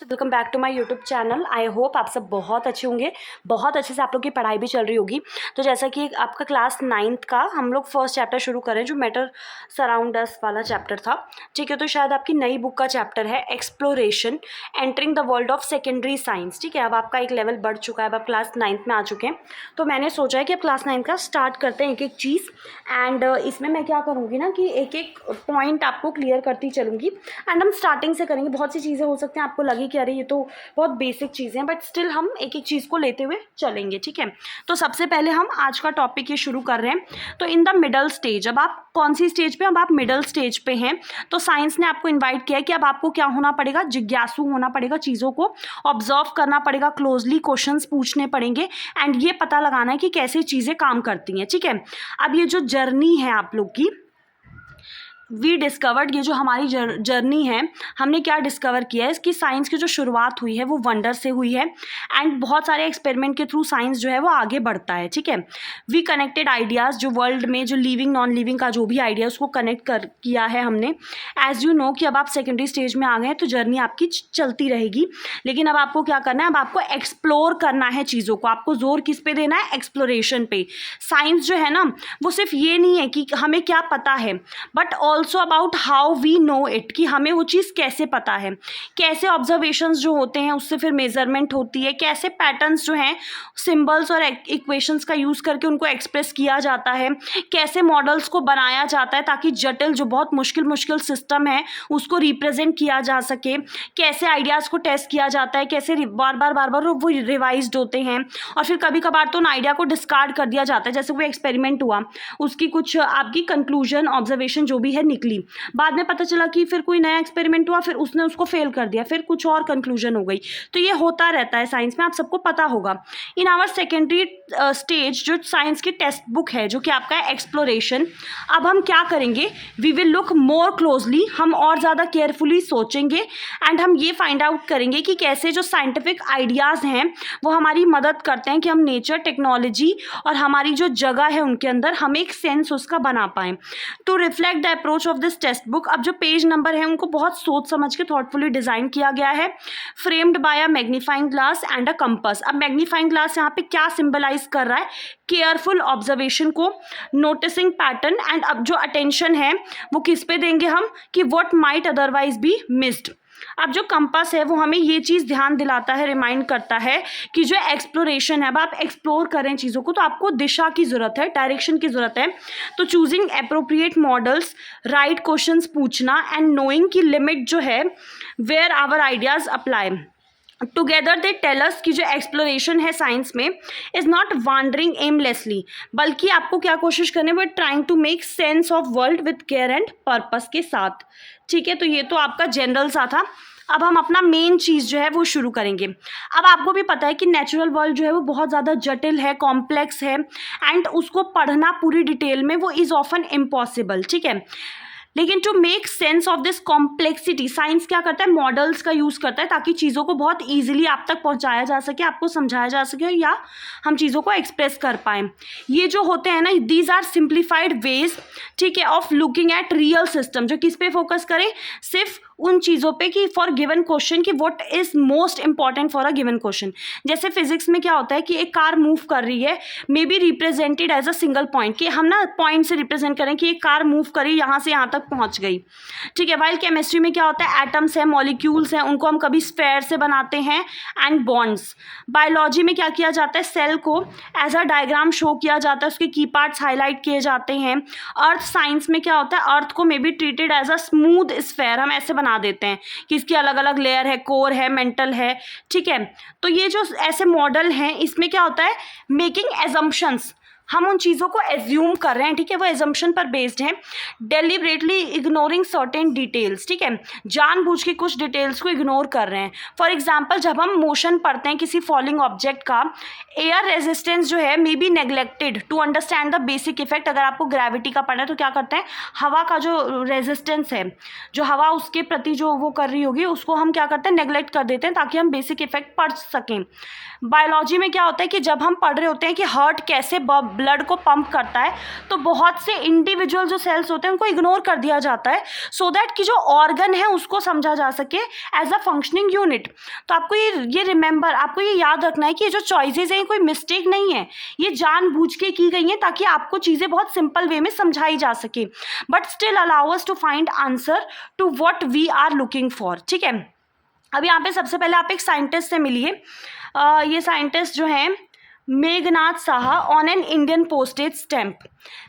Welcome back to my YouTube channel. I hope आप सब बहुत अच्छे होंगे, बहुत अच्छे से आप लोग की पढ़ाई भी चल रही होगी। तो जैसा कि आपका क्लास 9th का हम लोग फर्स्ट चैप्टर शुरू करें जो मैटर सराउंड अस वाला चैप्टर था, ठीक है। तो शायद आपकी नई बुक का चैप्टर है exploration entering the world of secondary science, ठीक है। अब आपका एक लेवल बढ़ चुका है, अब आप क्लास 9th में आ चुके हैं। तो मैंने सोचा है कि अब क्लास 9 का स्टार्ट करते हैं एक एक चीज़। एंड इसमें मैं क्या करूँगी ना कि एक एक पॉइंट आपको क्लियर करती चलूँगी। एंड हम स्टार्टिंग से करेंगे। बहुत सी चीज़ें हो सकती हैं आपको लगे कि अरे ये तो बहुत बेसिक चीज़ें हैं, बट स्टिल हम एक एक चीज़ को लेते हुए चलेंगे, ठीक है। तो सबसे पहले हम आज का टॉपिक ये शुरू कर रहे हैं। तो इन द मिडल स्टेज, अब आप कौन सी स्टेज पे, अब आप मिडल स्टेज पे हैं। तो साइंस ने आपको इन्वाइट किया है कि अब आपको क्या होना पड़ेगा, जिज्ञासु होना पड़ेगा, चीज़ों को ऑब्जर्व करना पड़ेगा, क्लोजली क्वेश्चंस पूछने पड़ेंगे एंड ये पता लगाना है कि कैसे चीज़ें काम करती हैं, ठीक है। अब ये जो जर्नी है आप लोग की, वी डिस्कवर्ड, ये जो हमारी जर्नी है, हमने क्या डिस्कवर किया है, इसकी साइंस की जो शुरुआत हुई है वो वंडर से हुई है। एंड बहुत सारे एक्सपेरिमेंट के थ्रू साइंस जो है वो आगे बढ़ता है, ठीक है। वी कनेक्टेड आइडियाज़, जो वर्ल्ड में जो लिविंग नॉन लिविंग का जो भी आइडिया उसको कनेक्ट कर किया है हमने। एज यू नो कि अब आप सेकेंडरी स्टेज में आ गए हैं तो जर्नी आपकी चलती रहेगी। लेकिन अब आपको क्या करना है, अब आपको एक्सप्लोर करना है चीज़ों को। आपको जोर किस पे देना है, एक्सप्लोरेशन पे। साइंस जो है ना वो सिर्फ ये नहीं है कि हमें क्या पता है, but also about how we know it, कि हमें वो चीज़ कैसे पता है, कैसे ऑब्जर्वेशंस जो होते हैं उससे फिर मेजरमेंट होती है, कैसे पैटर्न्स जो हैं सिंबल्स और इक्वेशंस का यूज़ करके उनको एक्सप्रेस किया जाता है, कैसे मॉडल्स को बनाया जाता है ताकि जटिल जो बहुत मुश्किल सिस्टम है उसको रिप्रेजेंट किया जा सके, कैसे आइडियाज़ को टेस्ट किया जाता है, कैसे बार बार वो रिवाइज्ड होते हैं और फिर कभी कभार तो उन आइडिया को डिस्कार्ड कर दिया जाता है। जैसे कोई एक्सपेरिमेंट हुआ, उसकी कुछ आपकी कंक्लूजन ऑब्जर्वेशन जो भी है निकली, बाद में पता चला कि फिर कोई नया एक्सपेरिमेंट हुआ, फिर उसने उसको फेल कर दिया, फिर कुछ और कंक्लूजन हो गई। तो ये होता रहता है साइंस में, आप सबको पता होगा। इन आवर सेकेंडरी स्टेज जो साइंस की टेक्स्ट बुक है जो कि आपका है एक्सप्लोरेशन, अब हम क्या करेंगे, we will look more closely, हम और ज़्यादा केयरफुली सोचेंगे एंड हम ये फाइंड आउट करेंगे कि कैसे जो साइंटिफिक आइडियाज़ हैं वो हमारी मदद करते हैं कि हम नेचर, टेक्नोलॉजी और हमारी जो जगह है उनके अंदर हम एक सेंस उसका बना पाएँ। To reflect the approach of this textbook, अब जो पेज नंबर है उनको बहुत सोच समझ के थॉटफुली डिज़ाइन किया गया है। Framed bye a magnifying glass and a compass. अब मैग्नीफाइंग ग्लास यहाँ पे क्या सिंबलाइज कर रहा है, केयरफुल ऑब्जर्वेशन को, नोटिसिंग पैटर्न एंड अब जो अटेंशन है वो किस पे देंगे हम, कि what might otherwise be missed. अब जो कंपास है वो हमें ये चीज़ ध्यान दिलाता है, रिमाइंड करता है कि जो एक्सप्लोरेशन है, अब आप एक्सप्लोर करें चीज़ों को तो आपको दिशा की ज़रूरत है, डायरेक्शन की ज़रूरत है। तो choosing appropriate models, right questions पूछना एंड नोइंग की लिमिट जो है where our ideas apply. Together they tell us कि जो एक्सप्लोरेशन है साइंस में इज़ नॉट वांडरिंग एमलेसली, बल्कि आपको क्या कोशिश करनी है, but trying to make sense of world with care and purpose के साथ, ठीक है। तो ये तो आपका जनरल सा था। अब हम अपना मेन चीज़ जो है वो शुरू करेंगे। अब आपको भी पता है कि नेचुरल वर्ल्ड जो है वो बहुत ज़्यादा जटिल है, कॉम्प्लेक्स है एंड उसको पढ़ना पूरी डिटेल में वो इज़ ऑफन इम्पॉसिबल, ठीक है। लेकिन to make sense of this complexity science क्या करता है, मॉडल्स का यूज़ करता है ताकि चीज़ों को बहुत ईजिली आप तक पहुंचाया जा सके, आपको समझाया जा सके या हम चीज़ों को एक्सप्रेस कर पाएँ। ये जो होते हैं ना, दीज आर सिंप्लीफाइड वेज, ठीक है, of looking at real system, जो किस पे फोकस करें, सिर्फ उन चीज़ों पे कि फॉर गिवन क्वेश्चन कि what is most important for a given question. जैसे फिजिक्स में क्या होता है कि एक कार मूव कर रही है, may be represented as a single point, कि हम ना पॉइंट से रिप्रेजेंट करें कि एक कार मूव करी, यहाँ से यहाँ तक पहुँच गई, ठीक है। वाइल केमिस्ट्री में क्या होता है, एटम्स हैं, मॉलिक्यूल्स हैं, उनको हम कभी स्फेयर से बनाते हैं एंड बॉन्ड्स। बायोलॉजी में क्या किया जाता है, सेल को एज अ डायग्राम शो किया जाता है, उसके की पार्ट्स हाईलाइट किए जाते हैं। अर्थ साइंस में क्या होता है, अर्थ को may be treated as a smooth sphere, हम ऐसे बना देते हैं कि इसकी अलग अलग लेयर है, कोर है, मेंटल है, ठीक है। तो ये जो ऐसे मॉडल हैं इसमें क्या होता है, मेकिंग एजम्पशंस, हम उन चीज़ों को एज्यूम कर रहे हैं, ठीक है, वो एजम्पशन पर बेस्ड हैं। डेलिबरेटली इग्नोरिंग सर्टेन डिटेल्स, ठीक है, जानबूझ के कुछ डिटेल्स को इग्नोर कर रहे हैं। फॉर एग्जांपल जब हम मोशन पढ़ते हैं किसी फॉलिंग ऑब्जेक्ट का, एयर रेजिस्टेंस जो है may be neglected to understand the basic effect. अगर आपको ग्रेविटी का पढ़ना है तो क्या करते हैं, हवा का जो रेजिस्टेंस है, जो हवा उसके प्रति जो वो कर रही होगी उसको हम क्या करते हैं, नेग्लेक्ट कर देते हैं ताकि हम बेसिक इफेक्ट पढ़ सकें। बायोलॉजी में क्या होता है कि जब हम पढ़ रहे होते हैं कि हार्ट कैसे ब्लड को पंप करता है तो बहुत से इंडिविजुअल जो सेल्स होते हैं उनको इग्नोर कर दिया जाता है सो दैट कि जो ऑर्गन है उसको समझा जा सके एज अ फंक्शनिंग यूनिट। तो आपको ये रिमेंबर, आपको ये याद रखना है कि ये जो चॉइसेस हैं कोई मिस्टेक नहीं है, ये जानबूझ के की गई हैं ताकि आपको चीज़ें बहुत सिंपल वे में समझाई जा सके, but still allow us to find answer to what we are looking for. ठीक है, अब यहाँ पे सबसे पहले आप एक साइंटिस्ट से मिलिए। ये साइंटिस्ट जो हैं Meghnath Saha on an Indian postage stamp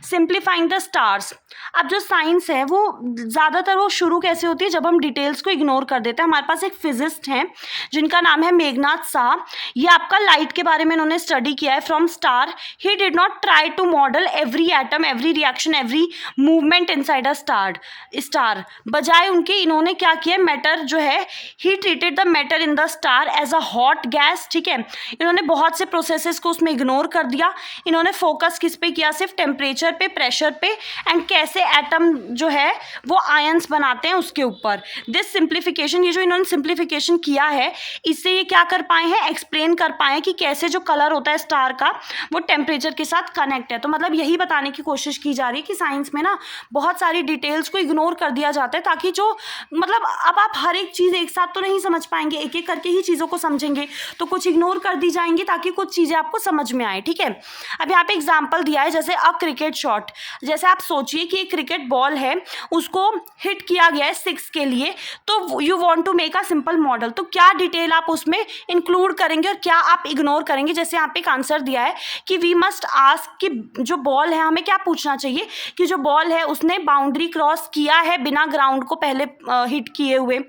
simplifying the stars. अब जो साइंस है वो ज़्यादातर वो शुरू कैसे होती है जब हम डिटेल्स को इग्नोर कर देते हैं। हमारे पास एक फिजिस्ट हैं जिनका नाम है मेघनाथ साहा। ये आपका लाइट के बारे में इन्होंने स्टडी किया है from star. He did not try to model every atom, every reaction, every movement inside a star. बजाय उनके इन्होंने क्या किया, मैटर जो है he treated the matter in the star as a hot gas. ठीक है, इन्होंने बहुत से प्रोसेसेस को उसमें इग्नोर कर दिया। इन्होंने फोकस किस पे किया, सिर्फ टेम्परेचर पे, प्रेशर पे एंड कैसे एटम जो है वो आयंस बनाते हैं उसके ऊपर। दिस सिंप्लीफिकेशन, ये जो इन्होंने सिंप्लीफिकेशन किया है इससे ये क्या कर पाए हैं, एक्सप्लेन कर पाए हैं कि कैसे जो कलर होता है स्टार का वो टेम्परेचर के साथ कनेक्ट है। तो मतलब यही बताने की कोशिश की जा रही है कि साइंस में ना बहुत सारी डिटेल्स को इग्नोर कर दिया जाता है ताकि जो मतलब अब आप हर एक चीज़ एक साथ तो नहीं समझ पाएंगे, एक एक करके ही चीज़ों को समझेंगे, तो कुछ इग्नोर कर दी जाएंगी ताकि कुछ चीज़ें आपको समझ में आए। ठीक है, अब यहाँ पे एग्जाम्पल दिया है जैसे अ क्रिकेट शॉट। जैसे आप सोचिए कि एक क्रिकेट बॉल है, उसको हिट किया गया है 6 के लिए, तो you want to make a simple model, तो क्या डिटेल आप उसमें इंक्लूड करेंगे और क्या आप इग्नोर करेंगे। जैसे यहाँ पे एक आंसर दिया है कि वी मस्ट आस्क कि जो बॉल है हमें क्या पूछना चाहिए कि जो बॉल है उसने बाउंड्री क्रॉस किया है बिना ग्राउंड को पहले हिट किए हुए।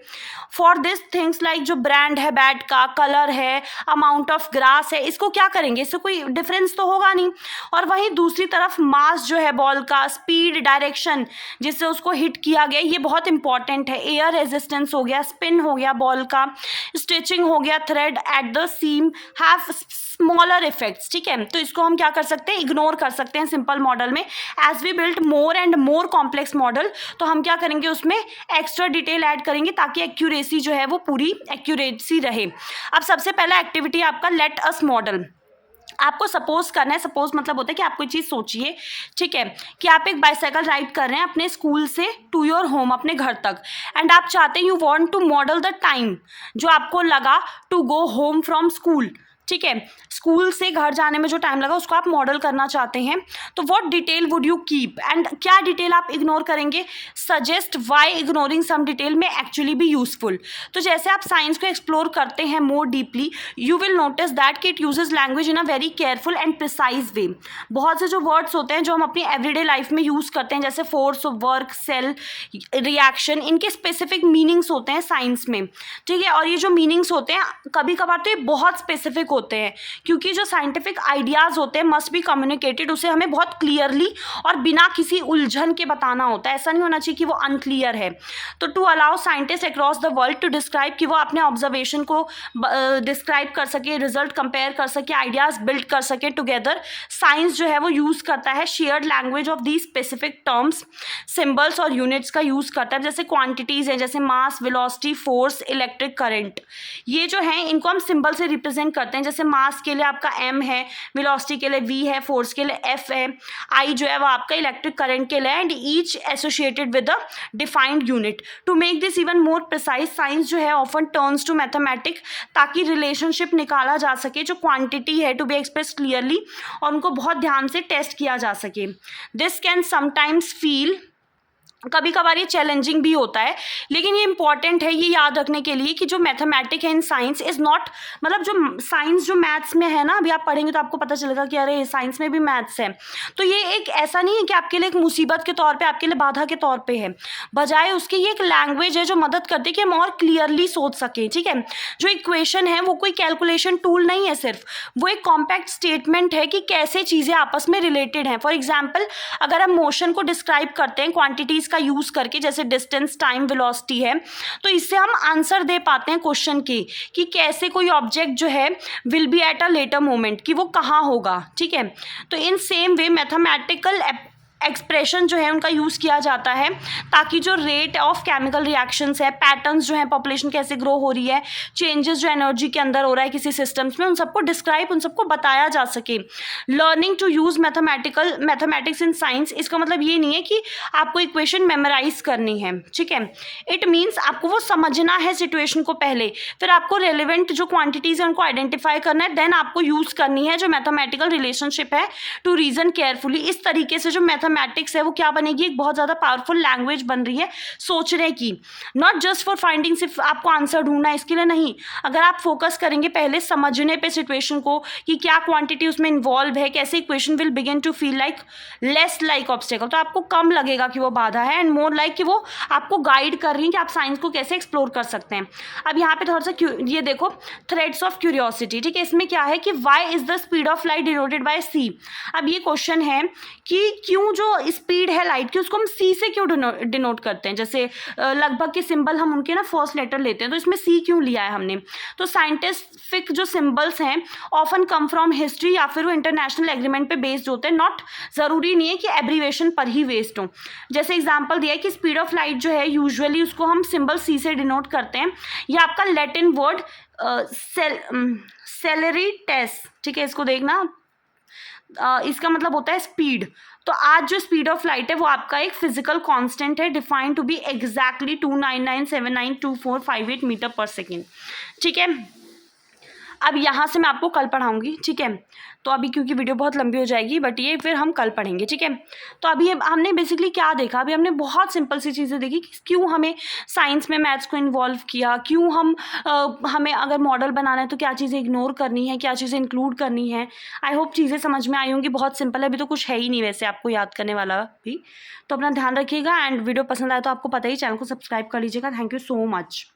फॉर दिस थिंग्स लाइक जो ब्रांड है बैट का, कलर है, अमाउंट ऑफ ग्रास है, इसको क्या करेंगे, इससे कोई डिफरेंस तो होगा नहीं। और वहीं दूसरी तरफ मास जो है बॉल का, स्पीड, डायरेक्शन जिससे उसको हिट किया गया, ये बहुत इंपॉर्टेंट है। एयर रेजिस्टेंस हो गया, स्पिन हो गया बॉल का, स्टिचिंग हो गया, thread at the seam have smaller effects. ठीक है, तो इसको हम क्या कर सकते हैं, इग्नोर कर सकते हैं सिंपल मॉडल में। As we build more and more complex model, तो हम क्या करेंगे उसमें एक्स्ट्रा डिटेल ऐड करेंगे ताकि एक्यूरेसी जो है वो पूरी एक्यूरेसी रहे। अब सबसे पहला एक्टिविटी आपका लेट अस मॉडल। आपको सपोज करना है, सपोज मतलब होता है कि आप कोई चीज़ सोचिए, ठीक है, कि आप एक बाइसाइकिल राइड कर रहे हैं अपने स्कूल से टू योर होम, अपने घर तक, एंड आप चाहते हैं you want to model the time जो आपको लगा to go home from school. ठीक है, स्कूल से घर जाने में जो टाइम लगा उसको आप मॉडल करना चाहते हैं, तो what detail would you keep and क्या डिटेल आप इग्नोर करेंगे। Suggest why ignoring some detail में एक्चुअली भी यूजफुल। तो जैसे आप साइंस को एक्सप्लोर करते हैं more deeply, you will notice that कि it uses language in a very careful and precise way. बहुत से जो वर्ड्स होते हैं जो हम अपनी एवरीडे लाइफ में यूज़ करते हैं, जैसे फोर्स, वर्क, सेल, रिएक्शन, इनके स्पेसिफिक मीनिंग्स होते हैं साइंस में। ठीक है, और ये जो मीनिंग्स होते हैं कभी कभार तो ये बहुत स्पेसिफिक होते हैं, क्योंकि जो साइंटिफिक आइडियाज़ होते हैं मस्ट बी कम्युनिकेटेड, उसे हमें बहुत क्लियरली और बिना किसी उलझन के बताना होता है। ऐसा नहीं होना चाहिए कि वो अनक्लियर है। तो to allow scientist across the world to describe, कि वो अपने ऑब्जर्वेशन को डिस्क्राइब कर सके, रिजल्ट कंपेयर कर सके, आइडियाज़ बिल्ड कर सके टुगेदर, साइंस जो है वो यूज़ करता है shared language of the specific terms, symbols और यूनिट्स का यूज़ करता है। जैसे क्वांटिटीज़ हैं, जैसे मास, वेलोसिटी, फोर्स, इलेक्ट्रिक करंट, ये जो है इनको हम सिंबल से रिप्रेजेंट करते हैं। जैसे मास के लिए आपका m है, वेलोसिटी के लिए v है, फोर्स के लिए F है, I जो है वो आपका इलेक्ट्रिक करंट के लिए, and each associated with a defined unit. To make this even more precise, science जो है ऑफन टर्न्स टू मैथमेटिक, ताकि रिलेशनशिप निकाला जा सके जो क्वांटिटी है टू बी एक्सप्रेस क्लियरली, और उनको बहुत ध्यान से टेस्ट किया जा सके। दिस कैन समटाइम्स फील, कभी कभार ये चैलेंजिंग भी होता है, लेकिन ये इंपॉर्टेंट है ये याद रखने के लिए कि जो मैथमेटिक है इन साइंस इज़ नॉट, मतलब जो साइंस जो मैथ्स में है ना, अभी आप पढ़ेंगे तो आपको पता चलेगा कि अरे साइंस में भी मैथ्स है। तो ये एक ऐसा नहीं है कि आपके लिए एक मुसीबत के तौर पे, आपके लिए बाधा के तौर पे है, बजाय उसके ये एक लैंग्वेज है जो मदद करती है कि हम और क्लियरली सोच सकें। ठीक है, जो इक्वेशन है वो कोई कैलकुलेशन टूल नहीं है, सिर्फ वो एक कॉम्पैक्ट स्टेटमेंट है कि कैसे चीज़ें आपस में रिलेटेड हैं। फॉर एग्जाम्पल, अगर हम मोशन को डिस्क्राइब करते हैं क्वांटिटीज़ का यूज़ करके, जैसे डिस्टेंस, टाइम, वेलोसिटी है, तो इससे हम आंसर दे पाते हैं क्वेश्चन के कि कैसे कोई ऑब्जेक्ट जो है will be at a later moment, कि वो कहाँ होगा। ठीक है, तो in same way mathematical expression जो है उनका यूज़ किया जाता है ताकि जो रेट ऑफ केमिकल रिएक्शंस है, पैटर्न्स जो है, पॉपुलेशन कैसे ग्रो हो रही है, चेंजेस जो एनर्जी के अंदर हो रहा है किसी सिस्टम्स में, उन सबको डिस्क्राइब, उन सबको बताया जा सके। Learning to use mathematics in science, इसका मतलब ये नहीं है कि आपको इक्वेशन मेमोराइज करनी है, ठीक है। इट मीन्स आपको वो समझना है सिचुएशन को पहले, फिर आपको रेलिवेंट जो क्वांटिटीज़ है उनको आइडेंटिफाई करना है, देन आपको यूज़ करनी है जो मैथमेटिकल रिलेशनशिप है टू रीजन केयरफुली। इस तरीके से जो मैथमेटिक्स है वो क्या बनेगी, एक बहुत ज़्यादा पावरफुल लैंग्वेज बन रही है सोचने की, नॉट जस्ट फॉर फाइंडिंग, सिर्फ आपको आंसर ढूंढना है इसके लिए नहीं। अगर आप फोकस करेंगे पहले समझने पे सिचुएशन को कि क्या क्वांटिटी उसमें इन्वॉल्व है, कैसे equation will begin to feel like less like obstacle, तो आपको कम लगेगा कि वो बाधा है एंड मोर लाइक कि वो आपको गाइड कर रही है कि आप साइंस को कैसे एक्सप्लोर कर सकते हैं। अब यहाँ पे थोड़ा सा ये देखो, थ्रेड्स ऑफ क्यूरियोसिटी, ठीक है। इसमें क्या है कि why is the speed of light denoted by C. अब ये क्वेश्चन है कि क्यों जो स्पीड है लाइट की उसको हम सी से क्यों डिनोट करते हैं, जैसे लगभग के सिंबल हम उनके ना फर्स्ट लेटर लेते हैं, तो इसमें सी क्यों लिया है हमने। तो साइंटिफिक जो सिंबल्स हैं ऑफन कम फ्रॉम हिस्ट्री या फिर वो इंटरनेशनल एग्रीमेंट पे बेस्ड होते हैं, नॉट ज़रूरी नहीं है कि एब्रीवेशन पर ही बेस्ड हो। जैसे एग्जाम्पल दिया है कि स्पीड ऑफ लाइट जो है यूजुअली उसको हम सिंबल सी से डिनोट करते हैं। यह आपका लैटिन वर्ड सेलेरिटेस, ठीक है, इसको देखना, इसका मतलब होता है स्पीड। तो आज जो स्पीड ऑफ लाइट है वो आपका एक फिजिकल कांस्टेंट है, defined to be exactly 299792458 metre per second, ठीक है। अब यहाँ से मैं आपको कल पढ़ाऊँगी, ठीक है। तो अभी क्योंकि वीडियो बहुत लंबी हो जाएगी, बट ये फिर हम कल पढ़ेंगे, ठीक है। तो अभी हमने बेसिकली क्या देखा, अभी हमने बहुत सिंपल सी चीज़ें देखी कि क्यों हमें साइंस में मैथ्स को इन्वॉल्व किया, क्यों हमें अगर मॉडल बनाना है तो क्या चीज़ें इग्नोर करनी है, क्या चीज़ें इंक्लूड करनी है। आई होप चीज़ें समझ में आई होंगी, बहुत सिंपल है, अभी तो कुछ है ही नहीं वैसे आपको याद करने वाला भी। तो अपना ध्यान रखिएगा एंड वीडियो पसंद आए तो आपको पता ही, चैनल को सब्सक्राइब कर लीजिएगा। Thank you so much.